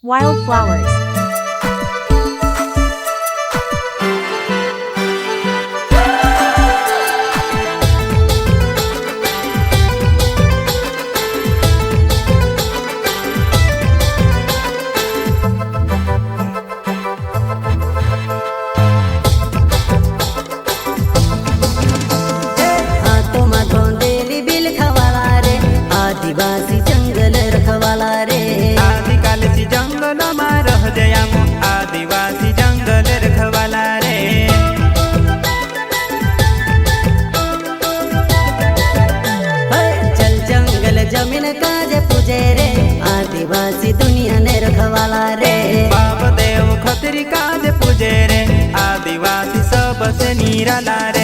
Wildflowers. आदिवासी जंगल रखवाला रे, आदिकालची जंगल मा रह जयामो आदिवासी जंगल रखवाला रे। चल जंगल जमीन काज पूजे रे, आदिवासी दुनिया ने रखवाला रे। बाप देव खतरी काज पूजे रे, आदिवासी सबसे निराला रे।